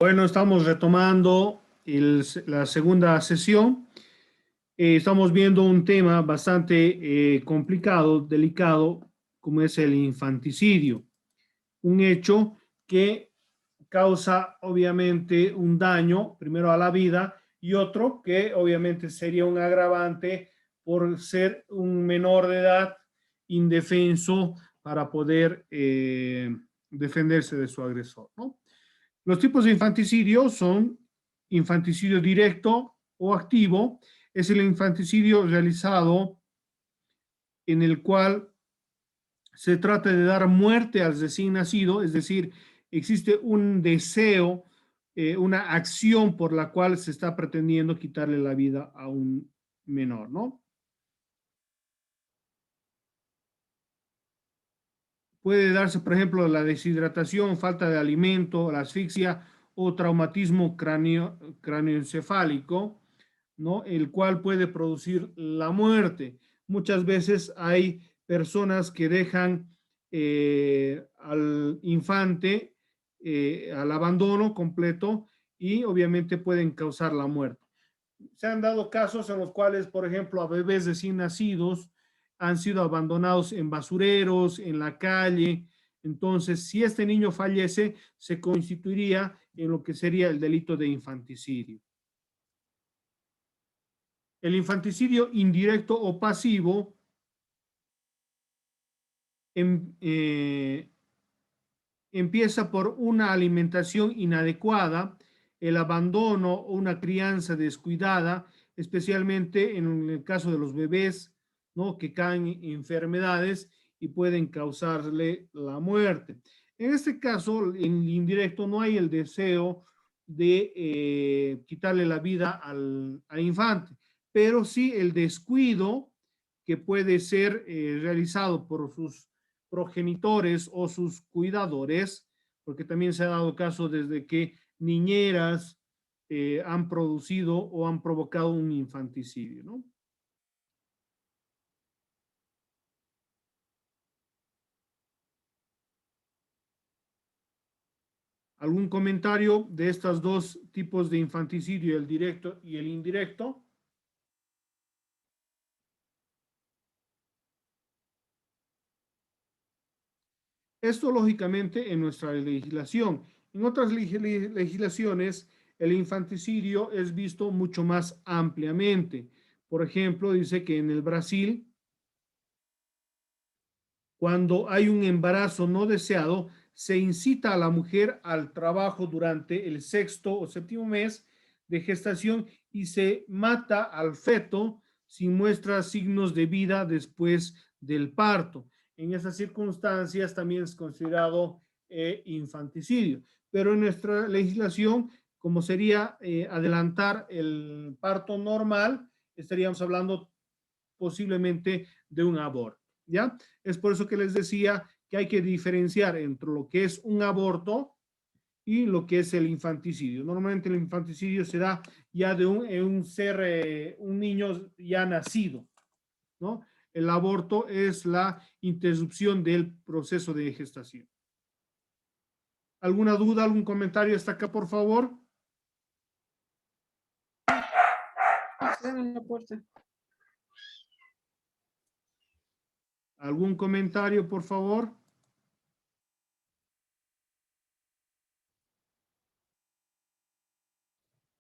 Bueno, estamos retomando la segunda sesión. Estamos viendo un tema bastante complicado, delicado, como es el infanticidio. Un hecho que causa obviamente un daño, primero a la vida, y otro que obviamente sería un agravante por ser un menor de edad indefenso para poder defenderse de su agresor, ¿no? Los tipos de infanticidio son infanticidio directo o activo. Es el infanticidio realizado en el cual se trata de dar muerte al recién nacido, es decir, existe un deseo, una acción por la cual se está pretendiendo quitarle la vida a un menor, ¿no? Puede darse, por ejemplo, la deshidratación, falta de alimento, la asfixia o traumatismo cráneoencefálico, ¿no? El cual puede producir la muerte. Muchas veces hay personas que dejan al infante al abandono completo y obviamente pueden causar la muerte. Se han dado casos en los cuales, por ejemplo, a bebés recién nacidos han sido abandonados en basureros, en la calle. Entonces, si este niño fallece, se constituiría en lo que sería el delito de infanticidio. El infanticidio indirecto o pasivo empieza por una alimentación inadecuada, el abandono o una crianza descuidada, especialmente en el caso de los bebés, ¿no? Que caen en enfermedades y pueden causarle la muerte. En este caso, en el indirecto, no hay el deseo de quitarle la vida al infante, pero sí el descuido que puede ser realizado por sus progenitores o sus cuidadores, porque también se ha dado caso desde que niñeras han producido o han provocado un infanticidio, ¿no? ¿Algún comentario de estos dos tipos de infanticidio, el directo y el indirecto? Esto lógicamente en nuestra legislación. En otras legislaciones, el infanticidio es visto mucho más ampliamente. Por ejemplo, dice que en el Brasil, cuando hay un embarazo no deseado, se incita a la mujer al trabajo durante el sexto o séptimo mes de gestación y se mata al feto si muestra signos de vida después del parto. En esas circunstancias también es considerado infanticidio. Pero en nuestra legislación, como sería adelantar el parto normal, estaríamos hablando posiblemente de un aborto, ¿ya? Es por eso que les decía que hay que diferenciar entre lo que es un aborto y lo que es el infanticidio. Normalmente el infanticidio se da ya de un ser, un niño ya nacido, ¿no? El aborto es la interrupción del proceso de gestación. ¿Alguna duda, algún comentario hasta acá, por favor? ¿Algún comentario, por favor?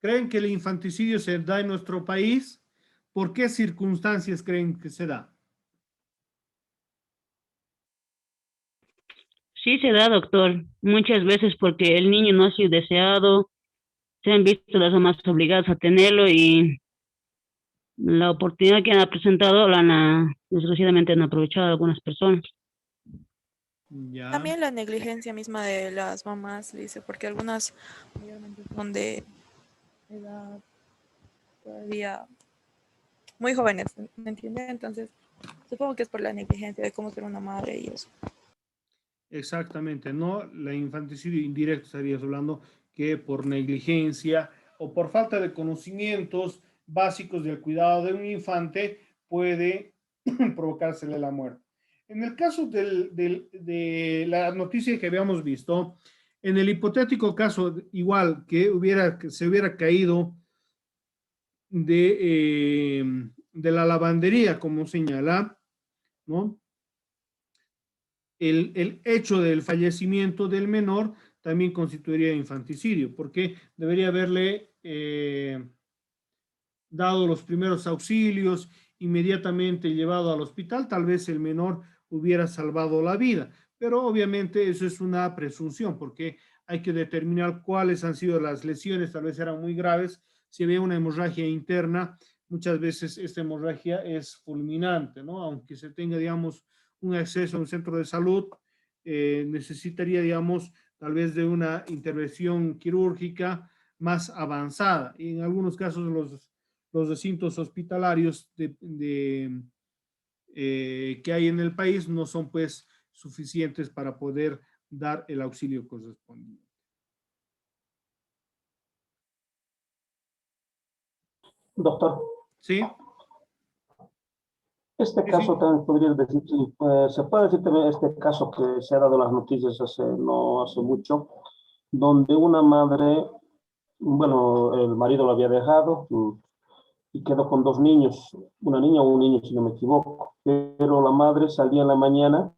¿Creen que el infanticidio se da en nuestro país? ¿Por qué circunstancias creen que se da? Sí se da, doctor, muchas veces porque el niño no ha sido deseado, se han visto las mamás obligadas a tenerlo y la oportunidad que han presentado la han, desgraciadamente han aprovechado algunas personas. Ya. También la negligencia misma de las mamás, dice, porque algunas obviamente son de edad todavía muy jóvenes, ¿me entienden? Entonces, supongo que es por la negligencia de cómo ser una madre y eso. Exactamente, no la infanticidio indirecto estarías hablando que por negligencia o por falta de conocimientos básicos del cuidado de un infante puede provocársele la muerte. En el caso de la noticia que habíamos visto, en el hipotético caso, igual que se hubiera caído de la lavandería, como señala, ¿no? El hecho del fallecimiento del menor también constituiría infanticidio, porque debería haberle dado los primeros auxilios, inmediatamente llevado al hospital, tal vez el menor hubiera salvado la vida. Pero obviamente eso es una presunción, porque hay que determinar cuáles han sido las lesiones, tal vez eran muy graves. Si había una hemorragia interna, muchas veces esta hemorragia es fulminante, ¿no? Aunque se tenga, digamos, un acceso a un centro de salud, necesitaría, digamos, tal vez de una intervención quirúrgica más avanzada. Y en algunos casos los recintos hospitalarios que hay en el país no son pues suficientes para poder dar el auxilio correspondiente. Doctor, ¿Sí? este Sí, caso sí. también podría decir, sí, se puede decir también este caso que se ha dado en las noticias no hace mucho, donde una madre, bueno, el marido lo había dejado y quedó con dos niños, una niña o un niño si no me equivoco, pero la madre salía en la mañana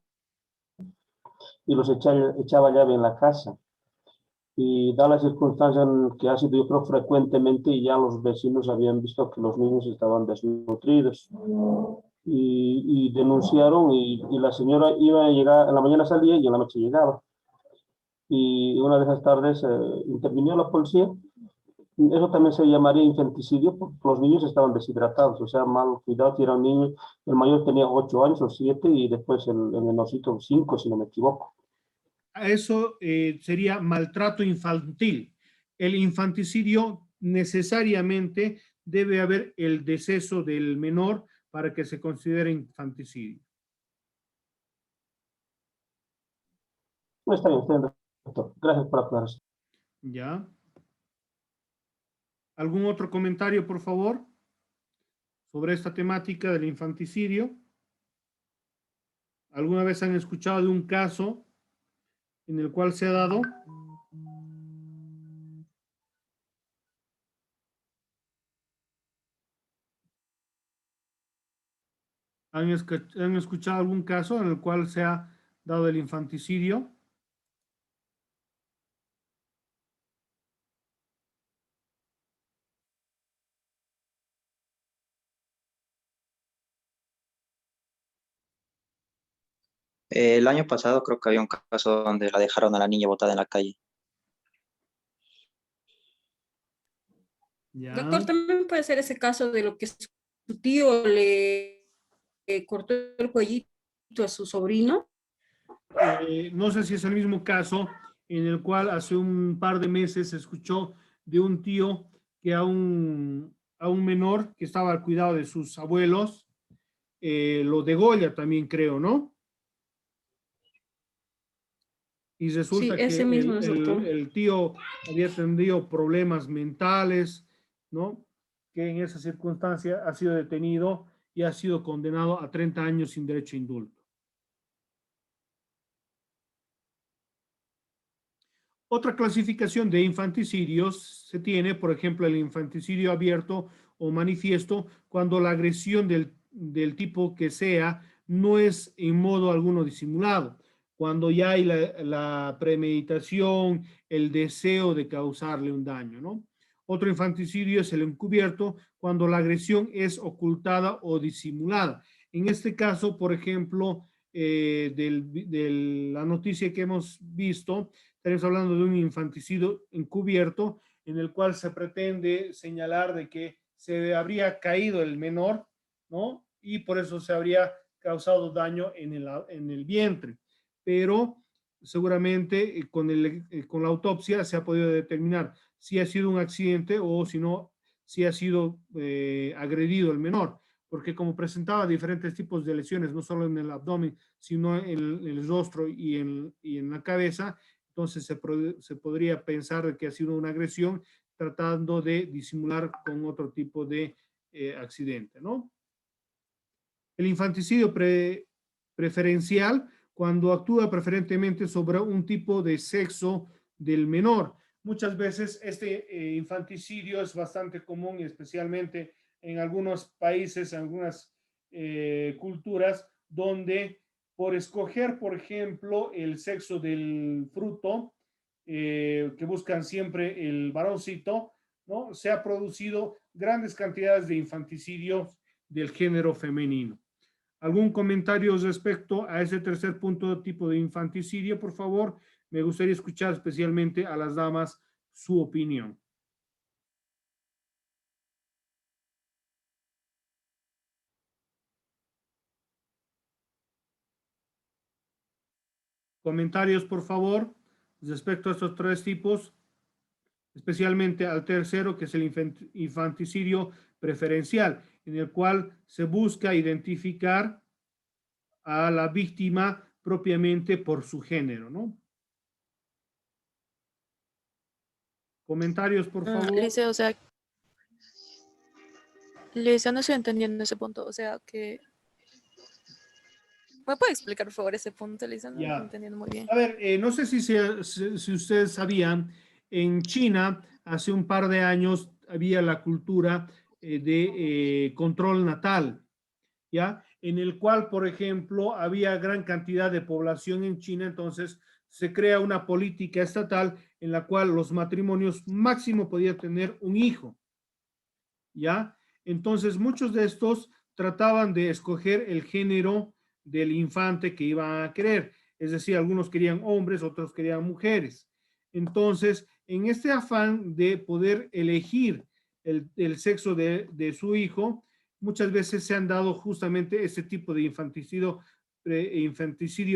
y echaba llave en la casa. Y da la circunstancia en que ha sido, yo creo, frecuentemente y ya los vecinos habían visto que los niños estaban desnutridos y denunciaron y la señora iba a llegar, en la mañana salía y en la noche llegaba. Y una de esas tardes intervino la policía. Eso también se llamaría infanticidio porque los niños estaban deshidratados, o sea, mal cuidado, si era un niño, el mayor tenía 8 años o 7 y después el menorcito 5, si no me equivoco. Eso sería maltrato infantil. El infanticidio necesariamente debe haber el deceso del menor para que se considere infanticidio. No está bien, doctor. Gracias por aclarar. ¿Ya? ¿Algún otro comentario, por favor, sobre esta temática del infanticidio? ¿Alguna vez han escuchado de un caso en el cual se ha dado? ¿Han escuchado algún caso en el cual se ha dado el infanticidio? El año pasado creo que había un caso donde la dejaron a la niña botada en la calle. ¿Ya? Doctor, también puede ser ese caso de lo que su tío le cortó el cuellito a su sobrino. No sé si es el mismo caso en el cual hace un par de meses se escuchó de un tío que a un menor que estaba al cuidado de sus abuelos, lo degolla también, creo, ¿no? Y Sí, resulta que ese mismo es, doctor. el tío había tenido problemas mentales, ¿no? Que en esa circunstancia ha sido detenido y ha sido condenado a 30 años sin derecho a indulto. Otra clasificación de infanticidios se tiene, por ejemplo, el infanticidio abierto o manifiesto, cuando la agresión del tipo que sea no es en modo alguno disimulado, cuando ya hay la premeditación, el deseo de causarle un daño, ¿no? Otro infanticidio es el encubierto, cuando la agresión es ocultada o disimulada. En este caso, por ejemplo, de la noticia que hemos visto, estaremos hablando de un infanticidio encubierto en el cual se pretende señalar de que se habría caído el menor, ¿no? Y por eso se habría causado daño en el vientre. Pero seguramente con la autopsia se ha podido determinar si ha sido un accidente o si no, si ha sido agredido el menor, porque como presentaba diferentes tipos de lesiones, no solo en el abdomen, sino en el rostro y en la cabeza, entonces se podría pensar que ha sido una agresión tratando de disimular con otro tipo de accidente, ¿no? El infanticidio preferencial cuando actúa preferentemente sobre un tipo de sexo del menor. Muchas veces este infanticidio es bastante común, especialmente en algunos países, en algunas culturas, donde por escoger, por ejemplo, el sexo del fruto, que buscan siempre el varoncito, ¿no? Se ha producido grandes cantidades de infanticidios del género femenino. ¿Algún comentario respecto a ese tercer punto de tipo de infanticidio, por favor? Me gustaría escuchar especialmente a las damas su opinión. Comentarios, por favor, respecto a estos tres tipos, especialmente al tercero, que es el infanticidio preferencial, en el cual se busca identificar a la víctima propiamente por su género, ¿no? Comentarios, por favor. Lice, o sea, Lice, no estoy entendiendo ese punto. O sea, que... ¿Me puede explicar, por favor, ese punto, Lice? No lo estoy Ya. entendiendo muy bien. A ver, no sé si ustedes sabían, en China hace un par de años había la cultura de control natal, ¿ya? En el cual, por ejemplo, había gran cantidad de población en China, entonces se crea una política estatal en la cual los matrimonios máximo podían tener un hijo, ¿ya? Entonces, muchos de estos trataban de escoger el género del infante que iban a querer. Es decir, algunos querían hombres, otros querían mujeres. Entonces, en este afán de poder elegir el sexo de su hijo, muchas veces se han dado justamente este tipo de infanticidio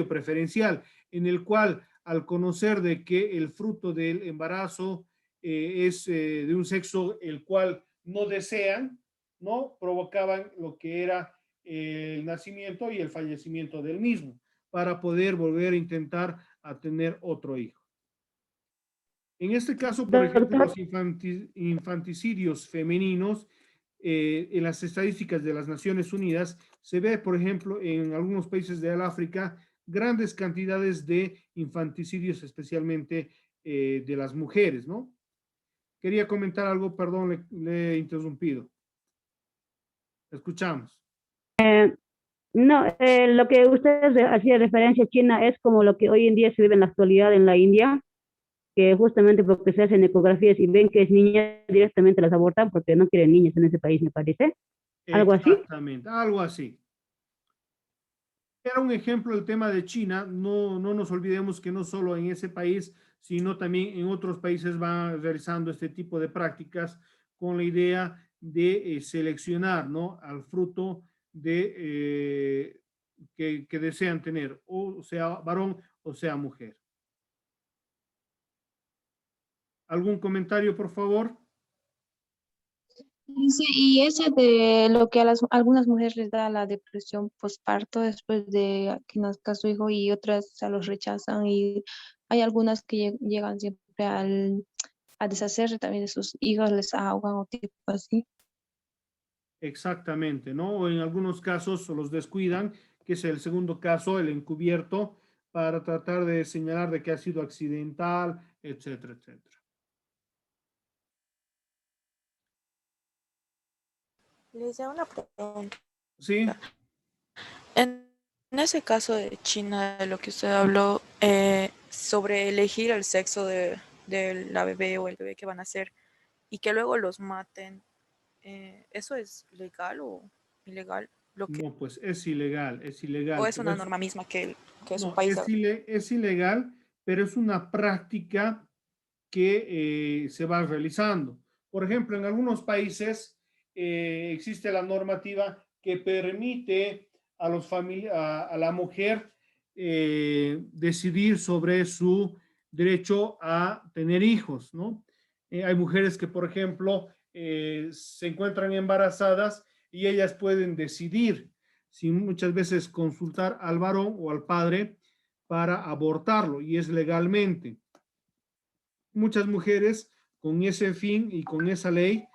preferencial, en el cual al conocer de que el fruto del embarazo es de un sexo el cual no desean, ¿no? Provocaban lo que era el nacimiento y el fallecimiento del mismo, para poder volver a intentar a tener otro hijo. En este caso, por ejemplo, Doctor, los infanticidios femeninos, en las estadísticas de las Naciones Unidas, se ve, por ejemplo, en algunos países de África, grandes cantidades de infanticidios, especialmente de las mujeres, ¿no? Quería comentar algo, perdón, le he interrumpido. Escuchamos. no, lo que usted hacía referencia a China es como lo que hoy en día se vive en la actualidad en la India, que justamente porque se hacen ecografías y ven que es niña, directamente las abortan porque no quieren niños en ese país, me parece. ¿Algo así? Exactamente, algo así. Era un ejemplo el tema de China. No, no nos olvidemos que no solo en ese país, sino también en otros países van realizando este tipo de prácticas con la idea de seleccionar, ¿no? Al fruto de, que desean tener, o sea varón o sea mujer. ¿Algún comentario, por favor? Dice, y ese de lo que a algunas mujeres les da la depresión postparto después de que nazca su hijo y otras se los rechazan y hay algunas que llegan siempre a deshacerse también de sus hijos, les ahogan o tipo así. Exactamente, ¿no? O en algunos casos los descuidan, que es el segundo caso, el encubierto, para tratar de señalar de que ha sido accidental, etcétera, etcétera. Le hice una pregunta. Sí, En ese caso de China, de lo que usted habló, sobre elegir el sexo de la bebé o el bebé que van a hacer y que luego los maten, ¿eso es legal o ilegal? Lo que, no, pues es ilegal, ¿o es pero una norma misma que su no, país? es ilegal, pero es una práctica que se va realizando. Por ejemplo, en algunos países existe la normativa que permite a, a la mujer decidir sobre su derecho a tener hijos, ¿no? Hay mujeres que, por ejemplo, se encuentran embarazadas y ellas pueden decidir, sin muchas veces consultar al varón o al padre, para abortarlo, y es legalmente. Muchas mujeres con ese fin y con esa ley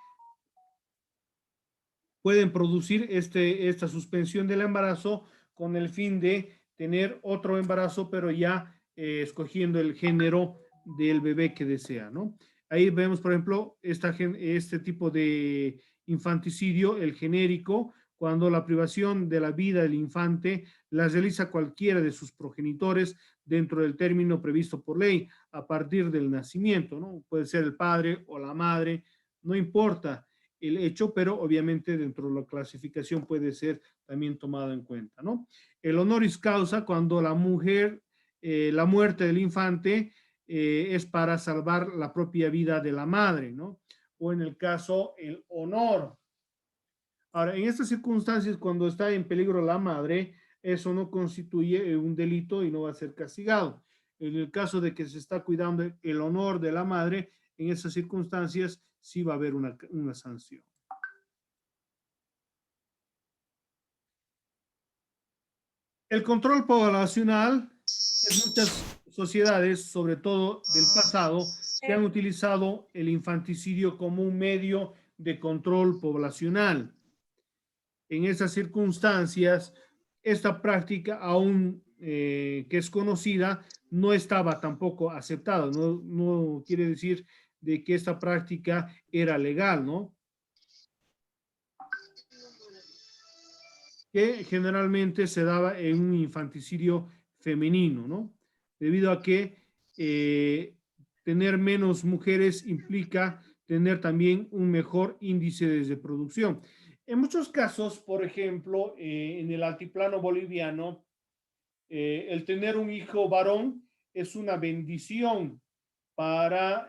pueden producir esta suspensión del embarazo con el fin de tener otro embarazo, pero ya escogiendo el género del bebé que desea, ¿no? Ahí vemos, por ejemplo, este tipo de infanticidio, el genérico, cuando la privación de la vida del infante la realiza cualquiera de sus progenitores dentro del término previsto por ley a partir del nacimiento, ¿no? Puede ser el padre o la madre, no importa el hecho, pero obviamente dentro de la clasificación puede ser también tomado en cuenta, ¿no? El honoris causa, cuando la mujer, la muerte del infante es para salvar la propia vida de la madre, ¿no? O en el caso, el honor. Ahora, en estas circunstancias, cuando está en peligro la madre, eso no constituye un delito y no va a ser castigado. En el caso de que se está cuidando el honor de la madre, en esas circunstancias sí va a haber una sanción. El control poblacional en muchas sociedades, sobre todo del pasado, se han utilizado el infanticidio como un medio de control poblacional. En esas circunstancias, esta práctica, aún que es conocida, no estaba tampoco aceptada. No quiere decir de que esta práctica era legal, ¿no? Que generalmente se daba en un infanticidio femenino, ¿no? Debido a que tener menos mujeres implica tener también un mejor índice de reproducción. En muchos casos, por ejemplo, en el altiplano boliviano, el tener un hijo varón es una bendición para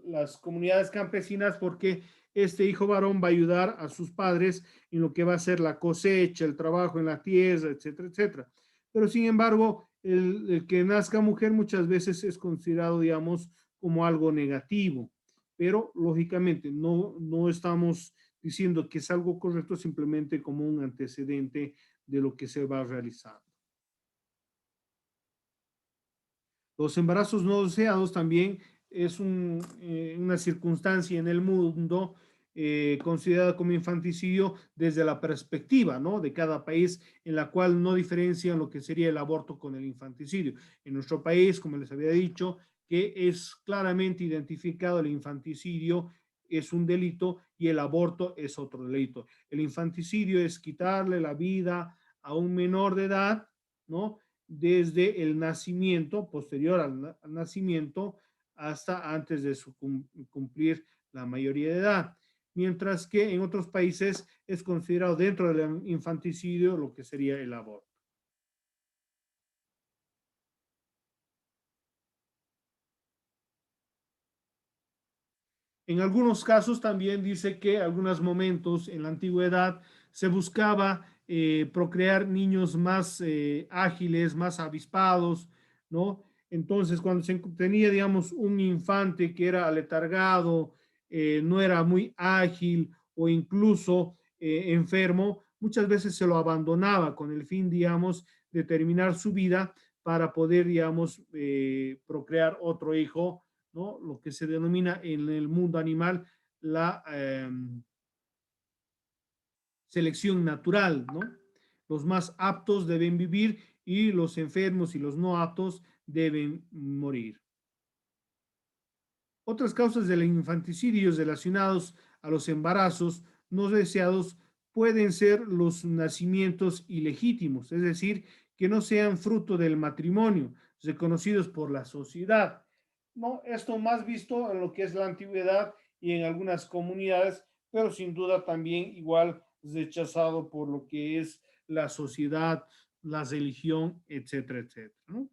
las comunidades campesinas porque este hijo varón va a ayudar a sus padres en lo que va a ser la cosecha, el trabajo en la tierra, etcétera, etcétera. Pero sin embargo, el que nazca mujer muchas veces es considerado, digamos, como algo negativo. Pero lógicamente no estamos diciendo que es algo correcto, simplemente como un antecedente de lo que se va a realizar. Los embarazos no deseados también es una circunstancia en el mundo considerada como infanticidio desde la perspectiva, ¿no?, de cada país, en la cual no diferencian lo que sería el aborto con el infanticidio. En nuestro país, como les había dicho, que es claramente identificado el infanticidio es un delito y el aborto es otro delito. El infanticidio es quitarle la vida a un menor de edad, ¿no?, desde el nacimiento, posterior al nacimiento, hasta antes de cumplir la mayoría de edad. Mientras que en otros países es considerado dentro del infanticidio lo que sería el aborto. En algunos casos también dice que en algunos momentos en la antigüedad se buscaba procrear niños más ágiles, más avispados, ¿no? Entonces, cuando se tenía, digamos, un infante que era aletargado, no era muy ágil o incluso enfermo, muchas veces se lo abandonaba con el fin, digamos, de terminar su vida para poder, digamos, procrear otro hijo, ¿no? Lo que se denomina en el mundo animal la selección natural, ¿no? Los más aptos deben vivir y los enfermos y los no aptos deben morir. Otras causas del infanticidio relacionados a los embarazos no deseados pueden ser los nacimientos ilegítimos, es decir, que no sean fruto del matrimonio, reconocidos por la sociedad. ¿No? Esto más visto en lo que es la antigüedad y en algunas comunidades, pero sin duda también igual rechazado por lo que es la sociedad, la religión, etcétera, etcétera, ¿no?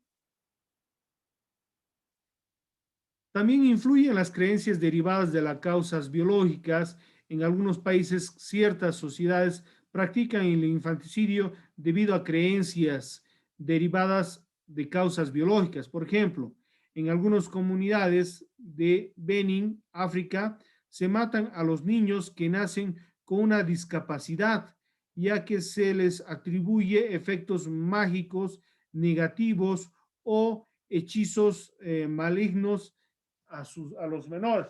También influyen las creencias derivadas de las causas biológicas. En algunos países, ciertas sociedades practican el infanticidio debido a creencias derivadas de causas biológicas. Por ejemplo, en algunas comunidades de Benín, África, se matan a los niños que nacen con una discapacidad, ya que se les atribuye efectos mágicos, negativos o hechizos malignos a los menores.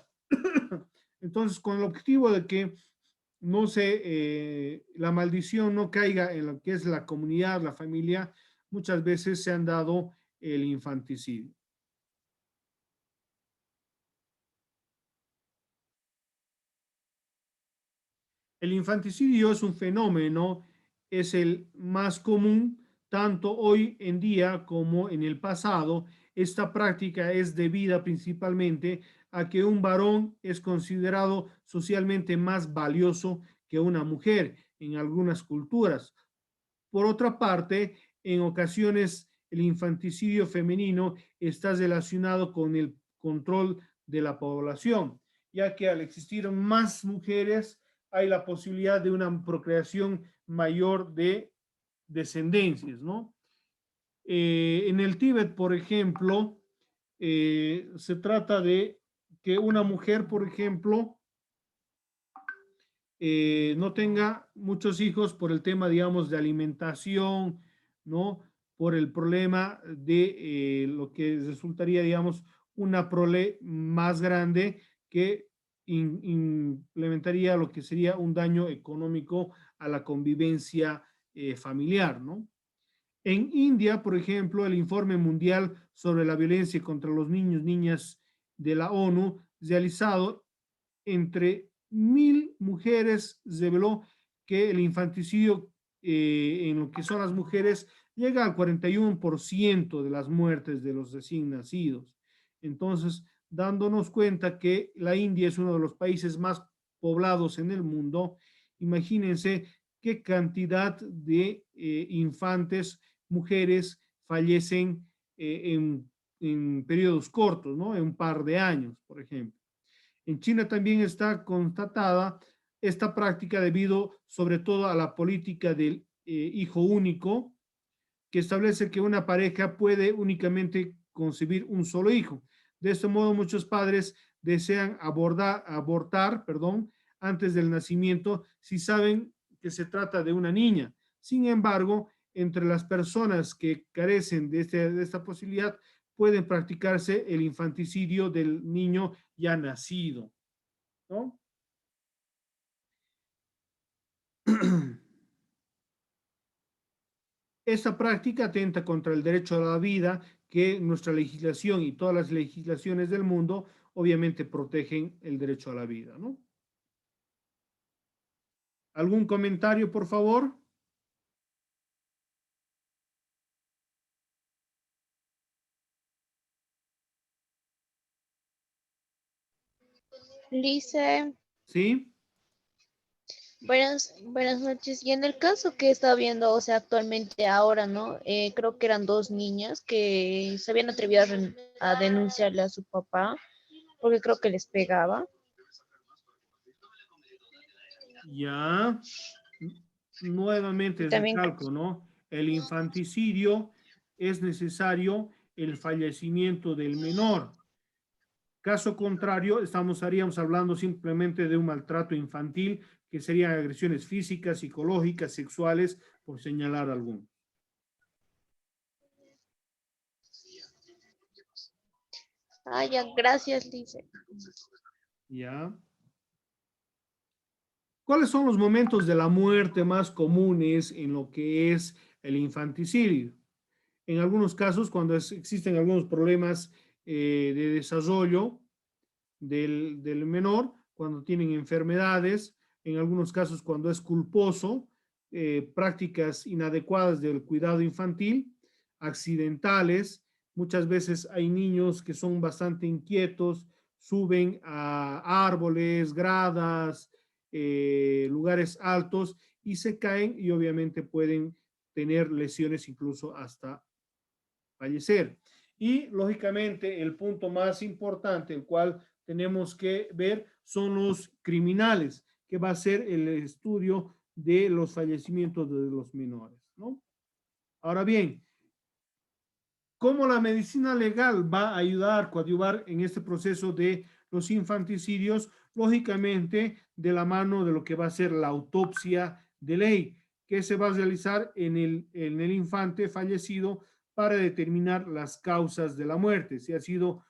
Entonces, con el objetivo de que no se, la maldición no caiga en lo que es la comunidad, la familia, muchas veces se han dado el infanticidio. El infanticidio es un fenómeno, es el más común tanto hoy en día como en el pasado. Esta práctica es debida principalmente a que un varón es considerado socialmente más valioso que una mujer en algunas culturas. Por otra parte, en ocasiones el infanticidio femenino está relacionado con el control de la población, ya que al existir más mujeres hay la posibilidad de una procreación mayor de descendencias, ¿no? En el Tíbet, por ejemplo, se trata de que una mujer, por ejemplo, no tenga muchos hijos por el tema, digamos, de alimentación, ¿no? Por el problema de lo que resultaría, digamos, una prole más grande que implementaría lo que sería un daño económico a la convivencia familiar, ¿no? En India, por ejemplo, el informe mundial sobre la violencia contra los niños, niñas de la ONU, realizado entre 1.000 mujeres, reveló que el infanticidio en lo que son las mujeres llega al 41% de las muertes de los recién nacidos. Entonces, dándonos cuenta que la India es uno de los países más poblados en el mundo, imagínense qué cantidad de infantes, mujeres, fallecen en periodos cortos, ¿no? En un par de años, por ejemplo. En China también está constatada esta práctica debido sobre todo a la política del hijo único, que establece que una pareja puede únicamente concebir un solo hijo. De este modo, muchos padres desean abortar, antes del nacimiento si saben que se trata de una niña. Sin embargo, entre las personas que carecen de esta posibilidad, pueden practicarse el infanticidio del niño ya nacido, ¿no? Esta práctica atenta contra el derecho a la vida que nuestra legislación y todas las legislaciones del mundo obviamente protegen el derecho a la vida, ¿no? ¿Algún comentario, por favor? Lice, ¿Sí? buenas noches. Y en el caso que está viendo, o sea, actualmente ahora, ¿no? Creo que eran dos niñas que se habían atrevido a denunciarle a su papá porque creo que les pegaba. Ya. Nuevamente Y también, recalco, ¿no? El infanticidio es necesario el fallecimiento del menor. Caso contrario, estaríamos hablando simplemente de un maltrato infantil, que serían agresiones físicas, psicológicas, sexuales, por señalar alguno. ya, gracias, Lice. ¿Ya? ¿Cuáles son los momentos de la muerte más comunes en lo que es el infanticidio? En algunos casos, cuando existen algunos problemas de desarrollo del menor, cuando tienen enfermedades, en algunos casos cuando es culposo, prácticas inadecuadas del cuidado infantil, accidentales. Muchas veces hay niños que son bastante inquietos, suben a árboles, gradas, lugares altos y se caen y obviamente pueden tener lesiones incluso hasta fallecer. Y lógicamente el punto más importante, el cual tenemos que ver, son los criminales, que va a ser el estudio de los fallecimientos de los menores, ¿no? Ahora bien, ¿cómo la medicina legal va a ayudar, coadyuvar en este proceso de los infanticidios? Lógicamente, de la mano de lo que va a ser la autopsia de ley, que se va a realizar en el infante fallecido para determinar las causas de la muerte, si ha sido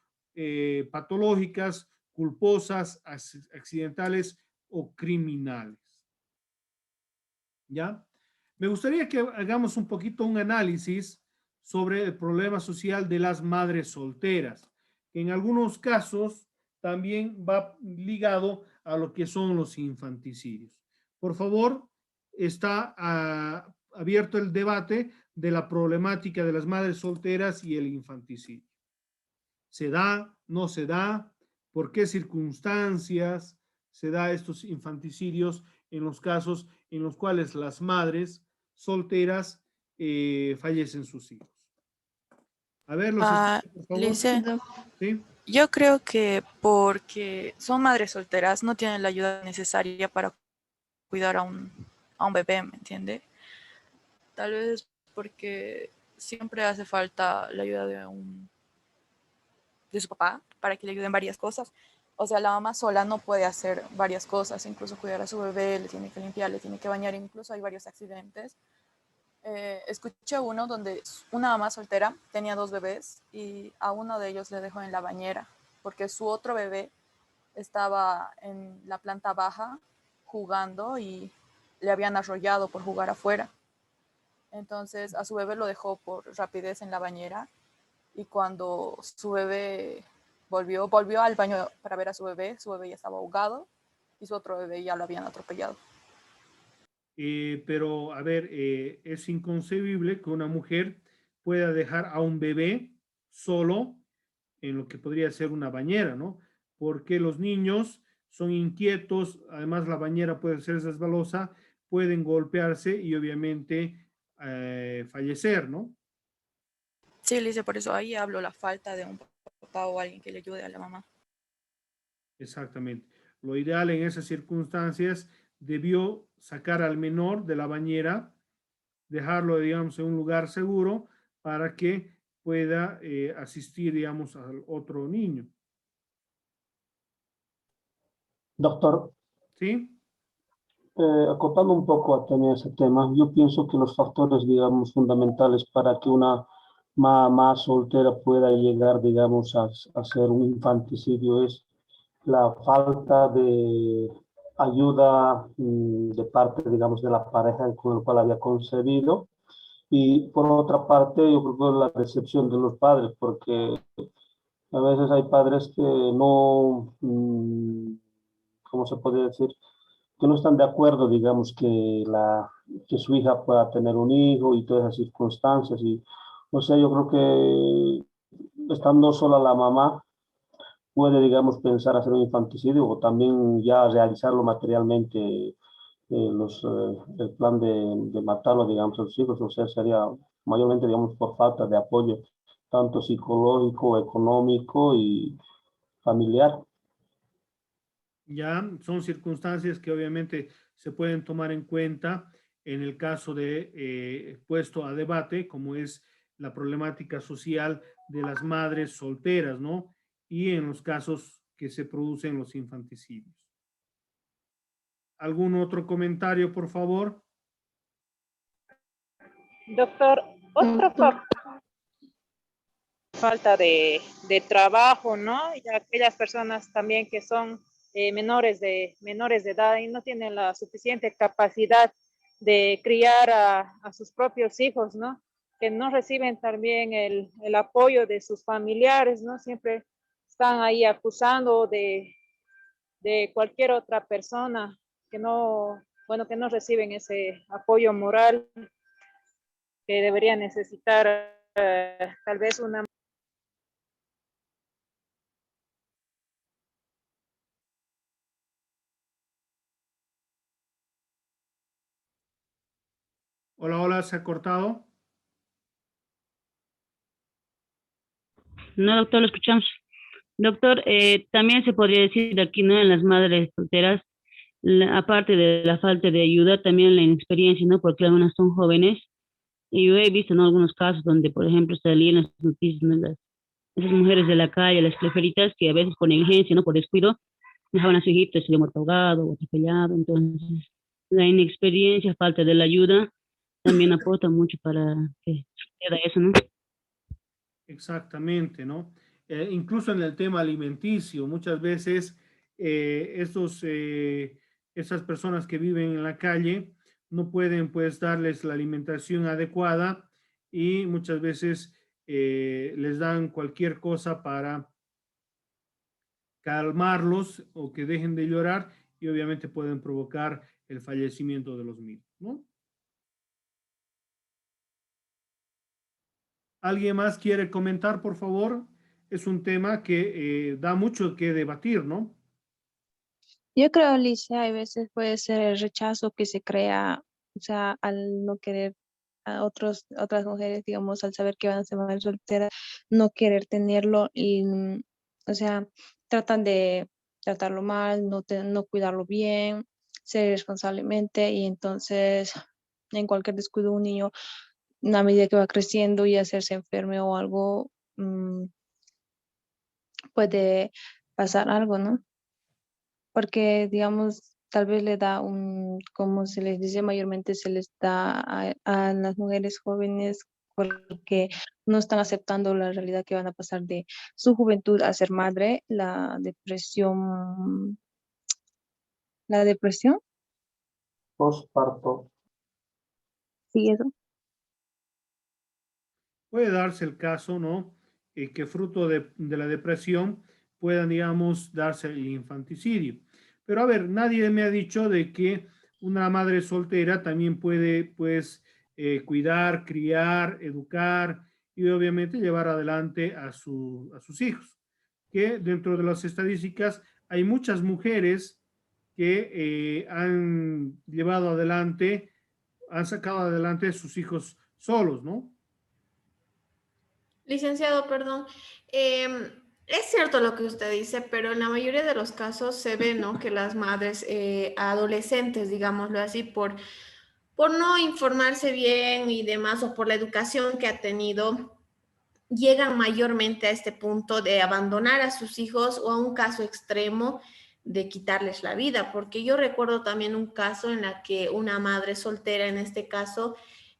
patológicas, culposas, accidentales o criminales. ¿Ya? Me gustaría que hagamos un poquito un análisis sobre el problema social de las madres solteras, que en algunos casos también va ligado a lo que son los infanticidios. Por favor, está abierto el debate de la problemática de las madres solteras y el infanticidio. ¿Se da? ¿No se da? ¿Por qué circunstancias se da estos infanticidios en los casos en los cuales las madres solteras fallecen sus hijos? A ver, los escucho, por favor. Lice, ¿Sí? yo creo que porque son madres solteras, no tienen la ayuda necesaria para cuidar a un bebé, ¿me entiende? Tal vez porque siempre hace falta la ayuda de su papá para que le ayuden varias cosas. O sea, la mamá sola no puede hacer varias cosas, incluso cuidar a su bebé, le tiene que limpiar, le tiene que bañar, incluso hay varios accidentes. Escuché uno donde una mamá soltera tenía 2 bebés y a uno de ellos le dejó en la bañera porque su otro bebé estaba en la planta baja jugando y le habían arrollado por jugar afuera. Entonces a su bebé lo dejó por rapidez en la bañera y cuando su bebé volvió al baño para ver a su bebé ya estaba ahogado y su otro bebé ya lo habían atropellado. Pero, a ver, es inconcebible que una mujer pueda dejar a un bebé solo en lo que podría ser una bañera, ¿no? Porque los niños son inquietos, además la bañera puede ser resbalosa, pueden golpearse y obviamente fallecer, ¿no? Sí, Lice, por eso ahí hablo la falta de un papá o alguien que le ayude a la mamá. Exactamente. Lo ideal en esas circunstancias debió sacar al menor de la bañera, dejarlo, digamos, en un lugar seguro para que pueda asistir, digamos, al otro niño. Doctor, ¿Sí? acotando un poco a tener ese tema, yo pienso que los factores, digamos, fundamentales para que una mamá soltera pueda llegar, digamos, a ser un infanticidio es la falta de ayuda de parte, digamos, de la pareja con el cual había concebido. Y por otra parte, yo creo que la decepción de los padres, porque a veces hay padres que no, ¿cómo se puede decir? Que no están de acuerdo, digamos, que su hija pueda tener un hijo y todas esas circunstancias. Y, o sea, yo creo que estando sola la mamá, puede, digamos, pensar hacer un infanticidio o también ya realizarlo materialmente, el plan de matarlo, digamos, a sus hijos, o sea, sería mayormente, digamos, por falta de apoyo, tanto psicológico, económico y familiar. Ya son circunstancias que obviamente se pueden tomar en cuenta en el caso de puesto a debate, como es la problemática social de las madres solteras, ¿no? Y en los casos que se producen los infanticidios. ¿Algún otro comentario, por favor? Doctor, otro Doctor, falta de trabajo, ¿no? Y aquellas personas también que son menores de edad y no tienen la suficiente capacidad de criar a sus propios hijos, ¿no? Que no reciben también el apoyo de sus familiares, ¿no? Siempre están ahí acusando de cualquier otra persona que no, bueno, que no reciben ese apoyo moral que debería necesitar tal vez una. Hola, hola, ¿se ha cortado? No, doctor, lo escuchamos. Doctor, también se podría decir aquí, ¿no? En las madres solteras, aparte de la falta de ayuda, también la inexperiencia, ¿no? Porque algunas son jóvenes. Y yo he visto, ¿no? Algunos casos donde, por ejemplo, salían las noticias, ¿no? Esas mujeres de la calle, las cleferitas, que a veces por negligencia, ¿no? Por descuido, dejaban a su hijito y se le muerto ahogado o atropellado. Entonces, la inexperiencia, falta de la ayuda, también aporta mucho para que suceda eso, ¿no? Exactamente, ¿no? Incluso en el tema alimenticio, muchas veces esas personas que viven en la calle no pueden pues darles la alimentación adecuada y muchas veces les dan cualquier cosa para calmarlos o que dejen de llorar y obviamente pueden provocar el fallecimiento de los mismos, ¿no? ¿Alguien más quiere comentar, por favor? Es un tema que da mucho que debatir, ¿no? Yo creo, Alicia, hay veces puede ser el rechazo que se crea, o sea, al no querer a otras mujeres, digamos, al saber que van a ser madres solteras, no querer tenerlo y, o sea, tratan de tratarlo mal, no cuidarlo bien, ser irresponsablemente y entonces en cualquier descuido un niño, a medida que va creciendo y hacerse enfermo o algo, puede pasar algo, ¿no? Porque, digamos, tal vez le da como se les dice, mayormente se les da a las mujeres jóvenes porque no están aceptando la realidad que van a pasar de su juventud a ser madre, la depresión, Postparto. sí, eso. Puede darse el caso, ¿no? Que fruto de la depresión puedan, digamos, darse el infanticidio. Pero a ver, nadie me ha dicho de que una madre soltera también puede, pues, cuidar, criar, educar y obviamente llevar adelante a sus hijos. Que dentro de las estadísticas hay muchas mujeres que han llevado adelante, han sacado adelante a sus hijos solos, ¿no? Licenciado, perdón. Es cierto lo que usted dice, pero en la mayoría de los casos se ve, ¿no? Que las madres adolescentes, digámoslo así, por no informarse bien y demás, o por la educación que ha tenido, llegan mayormente a este punto de abandonar a sus hijos o a un caso extremo de quitarles la vida, porque yo recuerdo también un caso en la que una madre soltera, en este caso,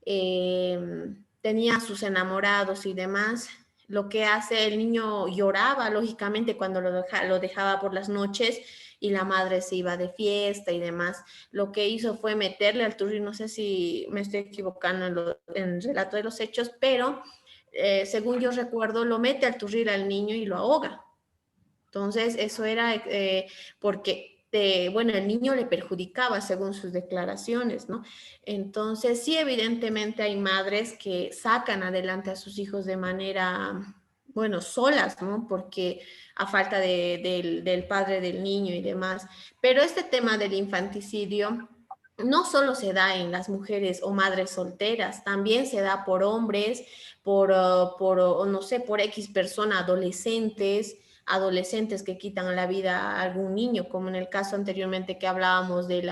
tenía a sus enamorados y demás. Lo que hace, el niño lloraba, lógicamente, cuando lo dejaba por las noches y la madre se iba de fiesta y demás. Lo que hizo fue meterle al turri, no sé si me estoy equivocando en el relato de los hechos, pero según yo recuerdo, lo mete al turril al niño y lo ahoga. Entonces, eso era porque, bueno, el niño le perjudicaba según sus declaraciones, ¿no? Entonces, sí, evidentemente hay madres que sacan adelante a sus hijos de manera, bueno, solas, ¿no? Porque a falta del padre del niño y demás. Pero este tema del infanticidio no solo se da en las mujeres o madres solteras, también se da por hombres, no sé, por X persona, adolescentes que quitan la vida a algún niño, como en el caso anteriormente que hablábamos del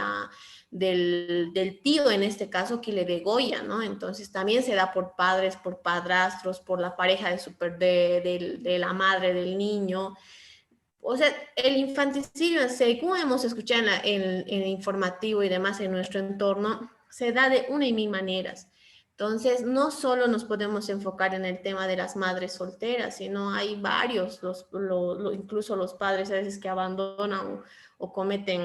tío, en este caso, que le degolla, ¿no? Entonces también se da por padres, por padrastros, por la pareja de la madre del niño. O sea, el infanticidio, según hemos escuchado en el informativo y demás en nuestro entorno, se da de una y mil maneras. Entonces, no solo nos podemos enfocar en el tema de las madres solteras, sino hay varios, incluso los padres a veces que abandonan o cometen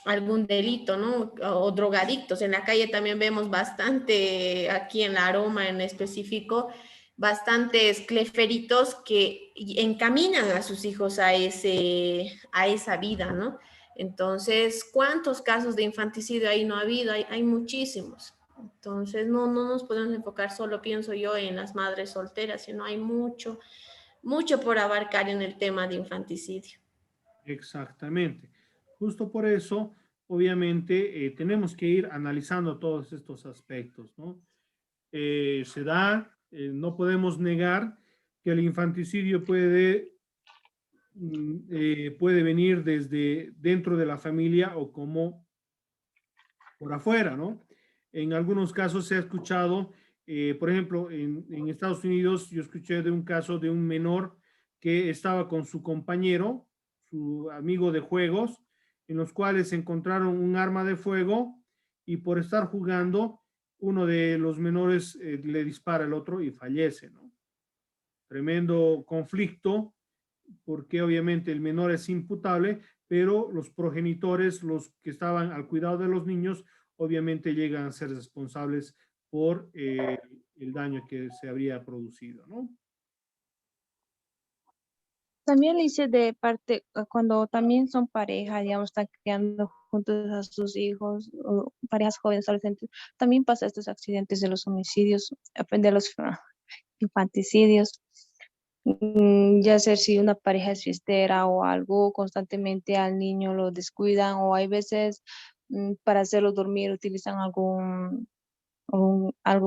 algún delito, ¿no? O drogadictos. En la calle también vemos bastante, aquí en la Aroma en específico, bastantes cleferitos que encaminan a sus hijos a esa vida, ¿no? Entonces, ¿cuántos casos de infanticidio ahí no ha habido? Hay muchísimos. Entonces, no nos podemos enfocar solo, pienso yo, en las madres solteras, sino hay mucho, mucho por abarcar en el tema de infanticidio. Exactamente. Justo por eso, obviamente, tenemos que ir analizando todos estos aspectos, ¿no? Se da, no podemos negar que el infanticidio puede venir desde dentro de la familia o como por afuera, ¿no? En algunos casos se ha escuchado, por ejemplo, en Estados Unidos, yo escuché de un caso de un menor que estaba con su compañero, su amigo de juegos, en los cuales encontraron un arma de fuego y por estar jugando, uno de los menores le dispara al otro y fallece, ¿no? Tremendo conflicto, porque obviamente el menor es imputable, pero los progenitores, los que estaban al cuidado de los niños, obviamente llegan a ser responsables por el daño que se habría producido, ¿no? También le hice de parte, cuando también son pareja, digamos, están criando juntos a sus hijos, o parejas jóvenes, adolescentes, también pasa estos accidentes de los homicidios, de los infanticidios. Ya ser si una pareja es fiestera o algo, constantemente al niño lo descuidan, o hay veces para hacerlo dormir utilizan algo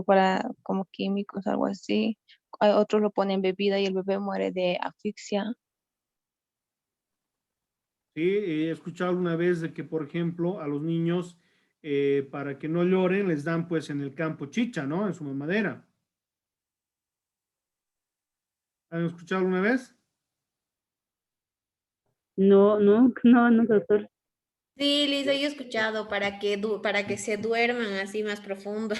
para, como químicos, algo así. Hay otros lo ponen bebida y el bebé muere de asfixia. Sí, he escuchado alguna vez de que, por ejemplo, a los niños, para que no lloren, les dan pues en el campo chicha, ¿no? En su mamadera. ¿Han escuchado alguna vez? No, no, no, no, doctor. Sí, Lisa, yo he escuchado para que se duerman así más profundo.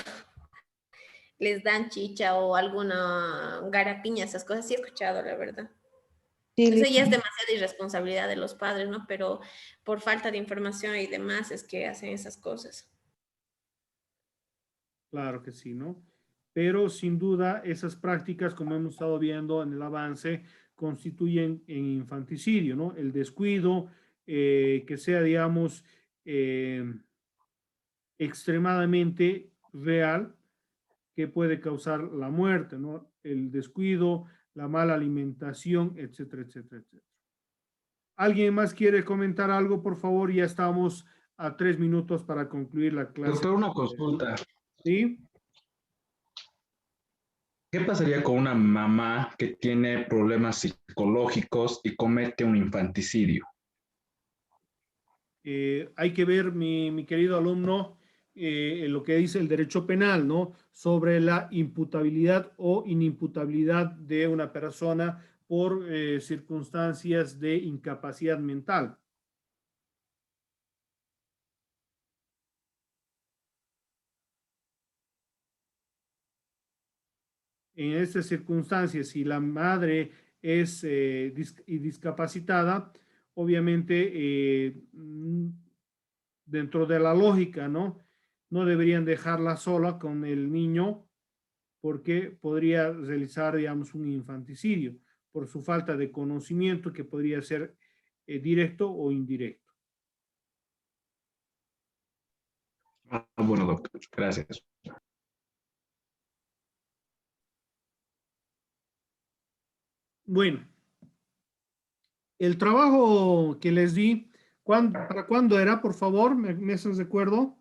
Les dan chicha o alguna garapiña, esas cosas. Sí he escuchado, la verdad. Sí, Eso Liz. ya es demasiada irresponsabilidad de los padres, ¿no? Pero por falta de información y demás es que hacen esas cosas. Claro que sí, ¿no? Pero sin duda esas prácticas, como hemos estado viendo en el avance, constituyen en infanticidio, ¿no? El descuido, que sea, digamos, extremadamente real, que puede causar la muerte, ¿no? El descuido, la mala alimentación, etcétera, etcétera, etcétera. ¿Alguien más quiere comentar algo, por favor? Ya estamos a 3 minutos para concluir la clase. Doctor, una consulta. ¿Sí? ¿Qué pasaría con una mamá que tiene problemas psicológicos y comete un infanticidio? Hay que ver, mi querido alumno, lo que dice el derecho penal, ¿no? Sobre la imputabilidad o inimputabilidad de una persona por circunstancias de incapacidad mental. En estas circunstancias, si la madre es discapacitada, obviamente dentro de la lógica, ¿no? No deberían dejarla sola con el niño porque podría realizar, digamos, un infanticidio por su falta de conocimiento que podría ser directo o indirecto. Bueno, doctor, gracias. Bueno, el trabajo que les di, ¿para cuándo era, por favor? ¿Me haces recuerdo?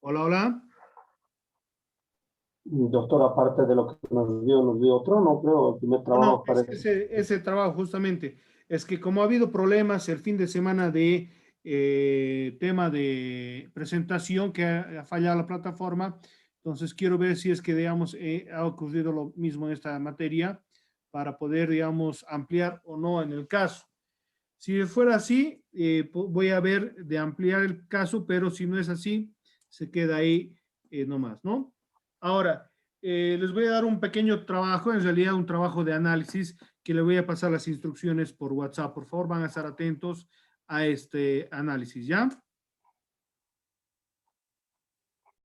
Hola, hola. Doctor, aparte de lo que nos dio otro, no creo, el primer No, trabajo es parece. ese trabajo justamente. Es que como ha habido problemas el fin de semana de tema de presentación que ha fallado la plataforma, entonces quiero ver si es que, digamos, ha ocurrido lo mismo en esta materia para poder, digamos, ampliar o no en el caso. Si fuera así, voy a ver de ampliar el caso, pero si no es así, se queda ahí nomás, ¿no? Ahora, les voy a dar un pequeño trabajo, en realidad un trabajo de análisis, que le voy a pasar las instrucciones por WhatsApp. Por favor, van a estar atentos a este análisis, ¿ya?